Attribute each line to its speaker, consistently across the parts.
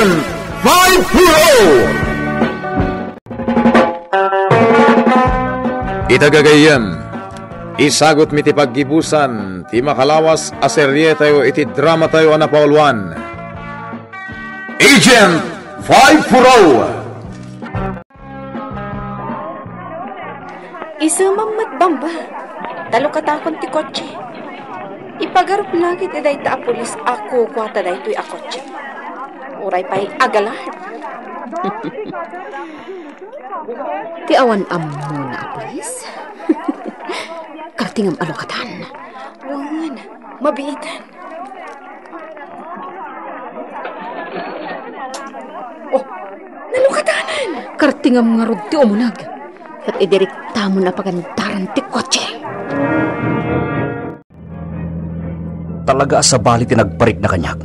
Speaker 1: Agent 5-0! Itagagayan, isagot mi ti paggibusan, ti makalawas aserye tayo iti drama tayo anapaulwan. Agent 5-0!
Speaker 2: Isumammat bamba, talo katakon ti kotse. Ipagarap langit eday ta pulis ako kwata da ito'y akotse. Uray pa'y agalar.
Speaker 3: Ti awan ammo na pulis. Kartingam alokatan.
Speaker 2: Wangan, mabiitan. Oh, nalukatanan.
Speaker 3: Kartingam nga rod ti umunag. At idirekta mo na pagandaran ti kotse.
Speaker 4: Talaga sa bali tinagparik na kanyak.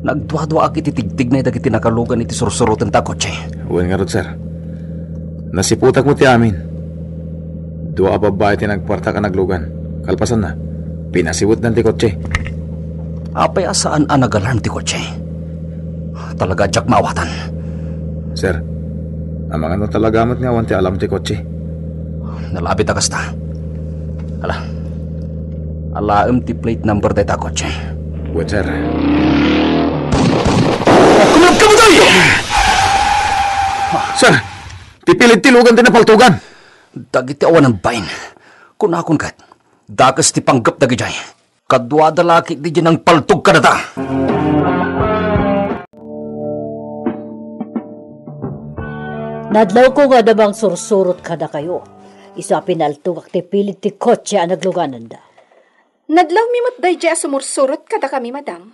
Speaker 4: Nagdwa-dwa ak ititigtig na itagiti nakalugan iti sursurutan ta kotse.
Speaker 1: Uwan nga rod, sir. Nasiputak mo ti amin. Dua babae ti nagparta ka naglugan. Kalpasan na. Pinasiwot ng ti kotse.
Speaker 4: Apay asaan ang nag-alarm ti kotse. Talaga jak mawatan.
Speaker 1: Sir, amang ano talaga amat nga awan ti alam ti kotse.
Speaker 4: Nalapit akas ta. Alaam ti plate number tayo ta kotse.
Speaker 1: Uwan, sir.
Speaker 4: Kunag ka mo tayo!
Speaker 1: Sir, pipilit tilugan din na paltugan.
Speaker 4: Dagiti awan ng bain. Kunakon kat. Dakas ti panggap dagi jay. Kadwa dalaki di dyan ang paltug ka na ta.
Speaker 5: Nadlaw ko nga damang sursurot ka na kayo. Isa pinaltugak ti pilit ti kotse ang nagluganan da.
Speaker 2: Nadlaw mi mat dayjay sumursurot kada kami, madam.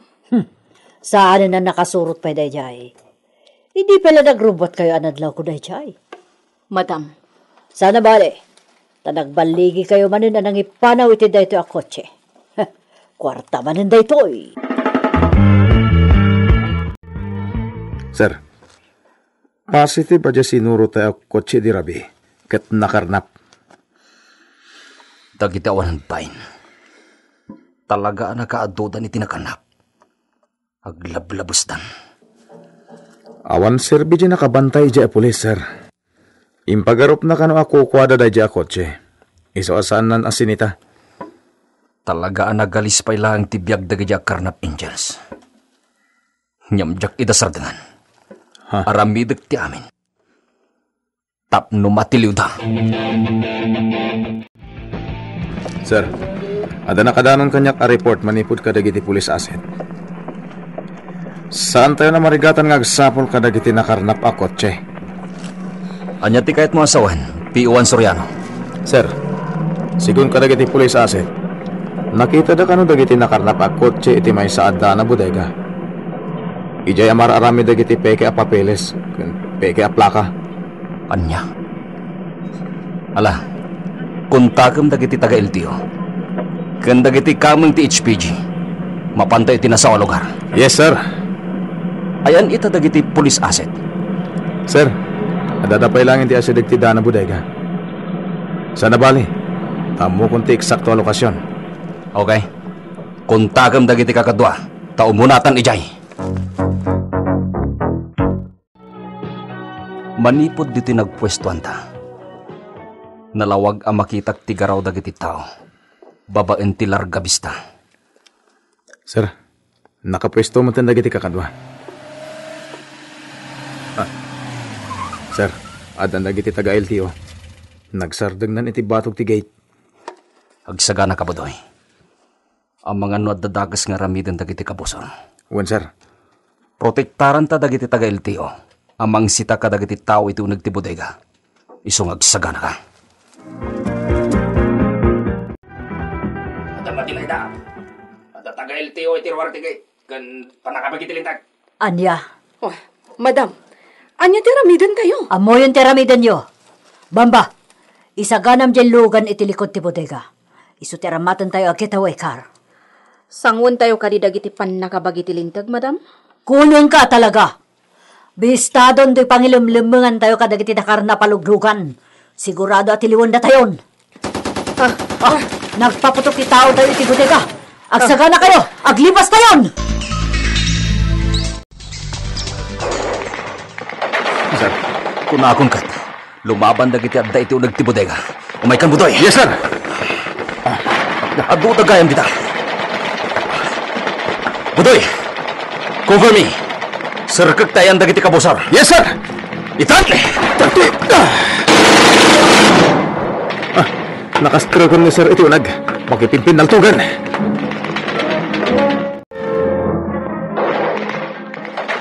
Speaker 5: Saan na nakasurot pa dayjay? Hindi pala nagrubot kayo ang nadlaw ko dayjay.
Speaker 3: Madam.
Speaker 5: Sana bale, tanagbaligi kayo manin anang ipanaw iti dayto a kotse. Kwarta manin dayto eh.
Speaker 1: Sir, positive ba dya sinuro tayo kotse di rabi kat nakarnap?
Speaker 4: Dagiti awan ng bain. Talaga nakaadodan iti nakanap. Aglablabustan.
Speaker 1: Awan sir, bidya nakabantay dya pulis, sir. Impagarop na kano ako kwada da dya kotse. Iso asaan nan asinita.
Speaker 4: Talaga nagalis pa ilang tibiyag daga dya karnap angels. Nyamjak idasar dengan. Aramidag ti amin. Tapno matiliw da.
Speaker 1: Sir, ada nakadanon kanyak a report manipod kadagiti pulis asset. Saan tayo na marigatan ngagsapol kadagiti nakarnap a kotse?
Speaker 4: Anya ti kahit mo asawan, P1 Soriano.
Speaker 1: Sir, sigun kadagiti pulis asset. Nakita da kano dagiti nakarnap a kotse iti may saad da na bodega. Ijay amar arami dagiti peke a papeles, peke a plaka.
Speaker 4: Anya? Ala, kuntakam dagiti taga-LTO. Kan dagiti kamang ti HPG. Mapantay iti nasa lugar.
Speaker 1: Yes, sir.
Speaker 4: Ayan ita dagiti police asset.
Speaker 1: Sir, adadapay lang ti asideg ti dana bodega. Sana bali, tamo kung ti eksakto a lokasyon.
Speaker 4: Okay. Kuntakam dagiti kakadwa. Taumunatan ijay. Manipod diti nagpwestuan ta. Nalawag ang makitak ti garaw dagiti tao. Babaen ti larga bista.
Speaker 1: Sir, nakapwesto mo tan dagiti kakadwa. Sir, adan dagiti taga LTO. Nagsardeng nan iti batog ti gate.
Speaker 4: Agsagana ka badoy. Ang mga nuad dadagas nga ramidan dagiti kabuson.
Speaker 1: Wan, sir.
Speaker 4: Protektaran ta dagiti taga LTO. Amang sita ka dagiti tao iti unag ti bodega. Isong agsagana ka. Ada matilay da. Ada taga LTO iti ruwar ti gate. Kan panakabagiti lintag.
Speaker 5: Anya?
Speaker 2: Oh, madam, anya tiramidan tayo.
Speaker 5: Amo yung tiramidan nyo. Bamba, isaganam dyan lugan iti likod ti bodega. Iso tiramatan tayo agitaway car.
Speaker 3: Sangun tayo kadidag iti panakabagiti lintag, madam?
Speaker 5: Kunyon ka talaga. Bistadon do'y pangilumlumungan tayo kadag iti nakar na paluglugan. Sigurado at iliwan na tayon. Nagpaputok itao tayo iti bodega. Agsaga na kayo! Aglipas tayon!
Speaker 4: Kunakon kat. Lumaban dagiti adda iti unag ti bodega. Umay kan budoy.
Speaker 1: Yes, sir.
Speaker 4: Adu tagayam kita. Budoy, cover me. Serkek tayan dagiti kabusar.
Speaker 1: Yes, sir.
Speaker 4: Itan!
Speaker 1: Tati! Nakastragon ni sir iti unag. Makipimpin ng tugan.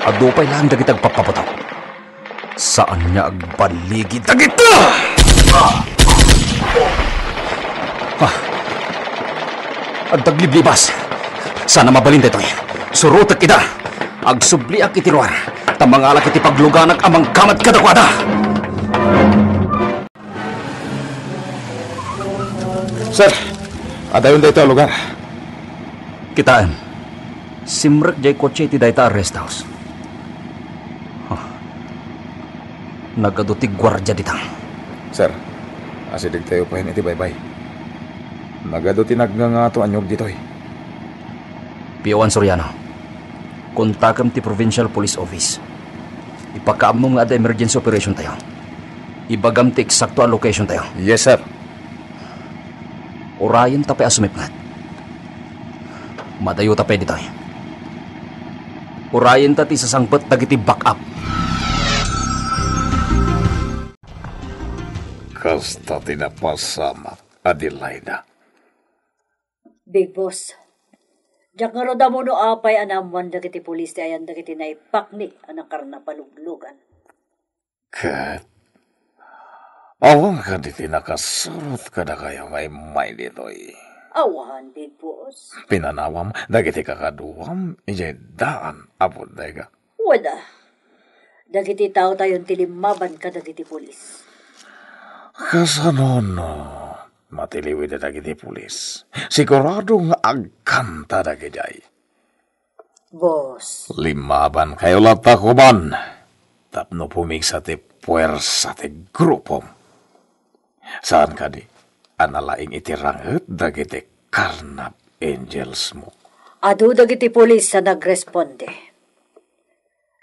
Speaker 4: Adu pa'y lang dagiti agpapapatok. Saan niya agbaligid dagiti? Agdagliblibas. Sana mabalin dito'y. Surutak kita. Agsubliak iti luar. Tamangalak iti pagluganak amang kamat kadakwada.
Speaker 1: Sir, adayon dito ang lugar.
Speaker 4: Kitaan. Simrek jay kotse iti dayta rest house. Nagaduti gwardya ditang.
Speaker 1: Sir, asidig tayo pa iti bye-bye. Nagado tinagnganga to anyog dito'y.
Speaker 4: P.O. Soriano. Kontakam ti Provincial Police Office. Ipakaam mo nga ada emergency operation tayo. Ibagam ti eksakto ang location tayo.
Speaker 1: Yes, sir.
Speaker 4: Orayan tapay asumip nga. Madayo tapay dito. Orayan ta ti sasangpet dagiti backup.
Speaker 1: Kasta tinapasamak, Adelaida.
Speaker 5: Big boss. Diyak nga roda mo no apay anamuan dagiti pulis ti ayan dagiti naipakni anang karna paluglugan.
Speaker 1: Kat, awang ka di tinakasurot ka na kayo may dito'y.
Speaker 5: Awahan, big boss.
Speaker 1: Pinanawam, dagiti kakaduwam, ijay daan, apod dayga.
Speaker 5: Wala. Dagiti tao tayon tilimaban ka dagiti pulis.
Speaker 1: Kasanon, matiliwid na dagiti pulis. Sigurado nga agkanta dagijay.
Speaker 5: Boss.
Speaker 1: Limaban kayo latakuban. Tapno pumigsa ti puwersa ti grupom. Saan ka di? Analaing itiranget dagiti Carnap Angels mo.
Speaker 5: Adu dagiti pulis sa nagresponde.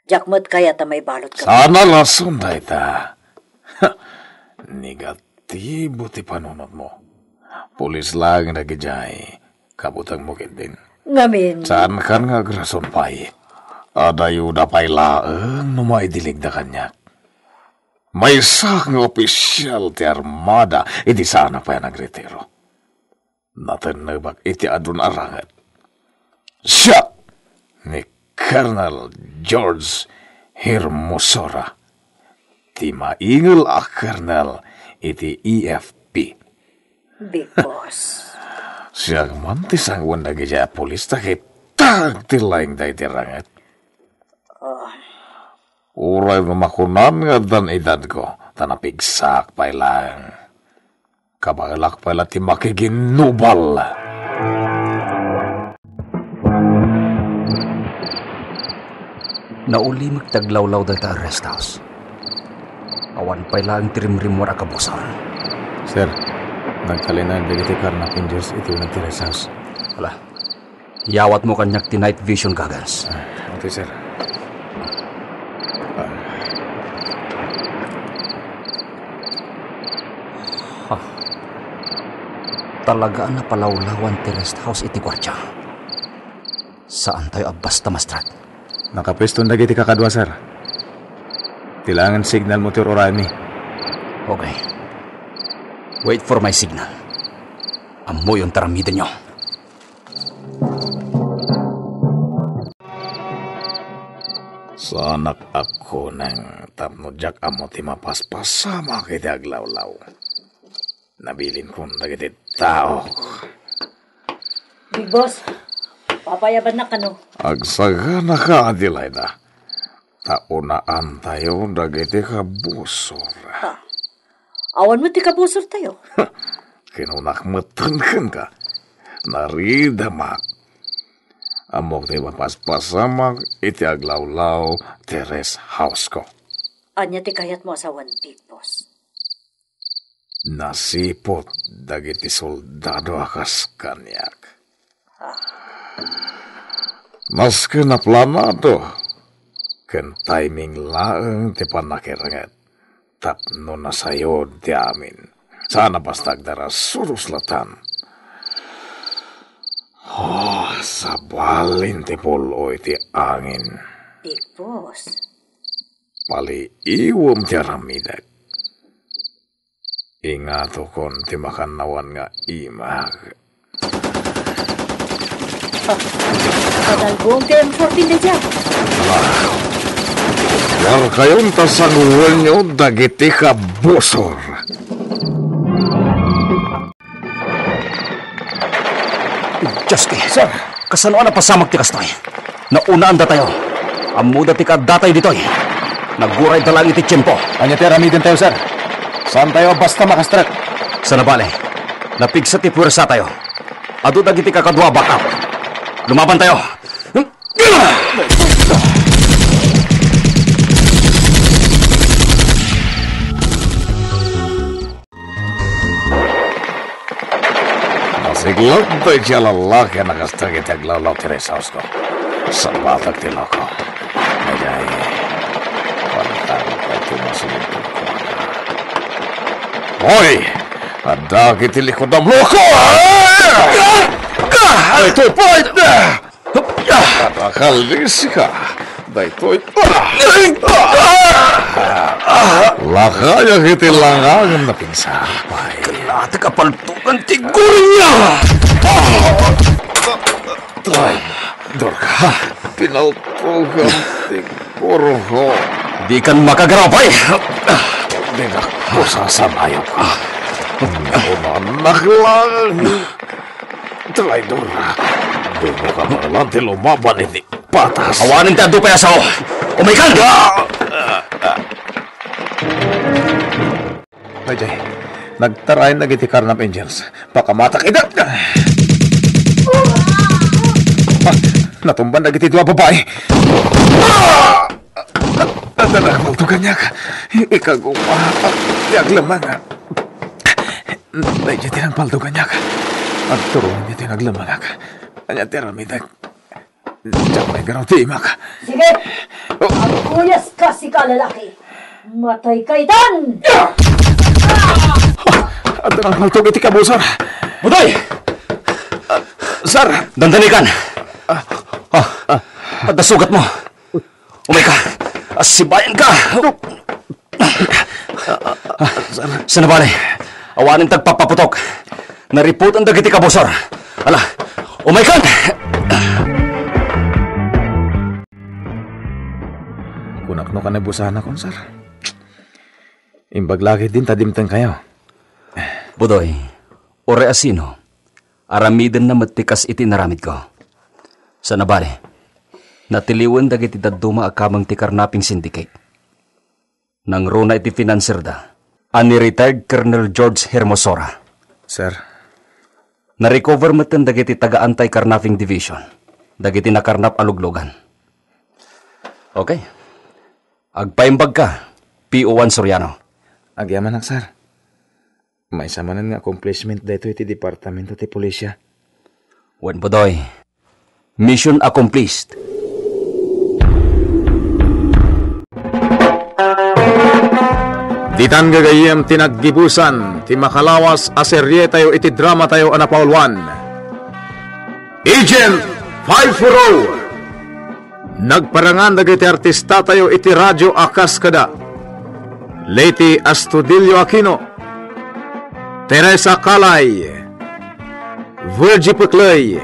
Speaker 5: Jakmat kaya ta may balot ka.
Speaker 1: Sana lason da ita. Negatibo ti panunod mo. Pulis lang nagijay. Kabutang mo din.
Speaker 5: Ngamin.
Speaker 1: Saan kan nga grason pay? Adayo da pay laeng no maidilig da kanya. May isang opisyal ti armada, iti sana pa yan nagretiro. Natanabak iti adun arangat. Siya ni Colonel George Hermosora. Ti maingal a Colonel iti EFP.
Speaker 5: Big boss.
Speaker 1: Siya mantis ang wanda gaya polis takit ti laing da iti rangat. Uray mamakunan nga dan edad ko, tanapigsak pa ilang. Kabagalak pala ti makiginubal.
Speaker 4: Nauli magtaglawlaw data rest house. Awan pa ilang tirimrimwar akabusan.
Speaker 1: Sir, nagkalinan dagiti Carnap Angels iti nagti-rest house.
Speaker 4: Wala. Yawat mo kanyak ti night vision goggles.
Speaker 1: Okay, sir.
Speaker 4: Talaga na palawlawan ti rest house iti kwartya. Saan tayo abbasta mastrat?
Speaker 1: Nakapweston dagiti kakadwa, sir. Tilangan signal mo ti orami.
Speaker 4: Okay. Wait for my signal. Amo yung taramidin nyo.
Speaker 1: Sanak ako ng tapnodyak amo ti mapaspasama kiti aglawlaw. Nabilin kong dagiti tao.
Speaker 5: Big boss. Papayaban na kano.
Speaker 1: Agsaga na ka, Adelaida. Taunaan tayo dagiti kabusor.
Speaker 5: Awan mo ti kabusor tayo.
Speaker 1: Kinunakmatan ka. Naridamak. Amok ti mapaspasamak iti aglawlaw ti rest house ko.
Speaker 5: Anya ti kayat mo asawan, big boss.
Speaker 1: Nasipot dagiti soldado akas kanyak. Maski na planado, ken timing laeng ti panakiranget. tapno na sayod ti amin. Sana basta agdara suruslatan. Sabalin ti pulo iti angin.
Speaker 5: Big Boss.
Speaker 1: Paliiwom ti aramidag. Ingato kon ti makanawan nga imag.
Speaker 5: Padalbong ti M14 na dyan.
Speaker 1: War kayong tasaguan nyo dagiti ka bosor.
Speaker 4: Juski, sir, kasano na pasamag ti kastoy? Naunaan da tayo. Amuda ti kadatay ditoy. Naguray da lang iti tiyempo.
Speaker 1: Anya ti aramidin tayo, sir. Saan tayo basta makastrat?
Speaker 4: Sa nabale, napigsa ti puwersa tayo. Adu dagiti kakadwa backup. Lumaban tayo.
Speaker 1: Siglag tayo siya lalaki na kastagit aglalaw ti resaus ko. Sa batak ti loko. Ayay, palitaro ka ito masunod ko. Hoy! Adagi ti likod ng loko! Ito point na! Katakalis ka! Daytoy... Lakaya kiti langangan na pinsapay.
Speaker 4: Kalata kapaltukan ti gurinya!
Speaker 1: Ay, Dorka, pinaltugan ti kuruho.
Speaker 4: Di kan makagarapay!
Speaker 1: Di na ko sasamayo ka. Umanak lang. Traidor. Di mo ka malante lumaban iti patas.
Speaker 4: Awanin ti adu pa yasaw! Umikan!
Speaker 1: Ajay, nagtarayan na giti Carnap Angels. Pakamatak ida. Natumban na giti dua babae. Nagmaltugan niya ka. Ikagumapak. Yaglamangan. Dahil niya tinagmaltugan niya ka. At turuan niya tinaglamangan ka. Kanya tiramidag. Diyan may garaw ti ima ka.
Speaker 5: Sige! Agkuyas ka si kalalaki. Matay ka itan!
Speaker 1: At nagmaltugan ti kabusar.
Speaker 4: Budoy!
Speaker 1: Sir!
Speaker 4: Dandanikan! At nasugat mo. Umay ka. Asibayan ka. Sa nabali, awanin tagpapaputok. Naripot ang dagiti kabusar. Ala, umay ka!
Speaker 1: Kunakno ka na busahan akon, sir. Imbaglagi din tadimtang kayo.
Speaker 4: Budoy, ore asino, aramiden na matikas iti naramid ko. Sa nabali, natiliwan dagiti daduma akamang ti Carnaping Syndicate. Nang runa iti financer da, ani retired Colonel George Hermosora.
Speaker 1: Sir,
Speaker 4: Na-recover matan dagiti taga-antay Carnaping Division, dagiti nakarnap aluglogan. Okay. Agpaimbag ka, PO1 Soriano.
Speaker 1: agyaman sir. May samanan nga accomplishment dito iti departamento ti pulisya.
Speaker 4: Wen Budoy, mission accomplished.
Speaker 1: Ditan gagayem tinaggibusan, ti makalawas aserye tayo iti drama tayo anapaulwan. Agent 540! Nagparangan dagiti artista tayo iti radyo akas kada. Leti Astudillo Aquino, Teresa Calay, Virgie Puclay,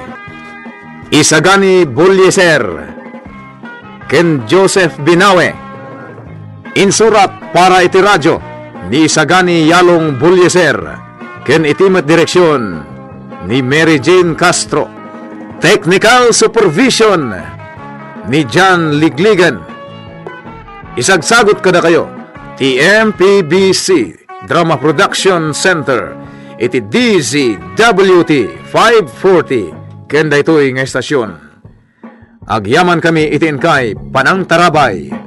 Speaker 1: Isagani Bulyeser, Ken Joseph Binawe. Insurat para iti radyo ni Isagani Yalong Bulyeser, ken itimat direksyon ni Mary Jane Castro. Technical supervision ni John Ligligan. Isagsagot kada kayo ti MPBC Drama Production Center iti DZWT 540 ken daytoy nga estasyon. Agyaman kami iti inkay Panang Tarabay.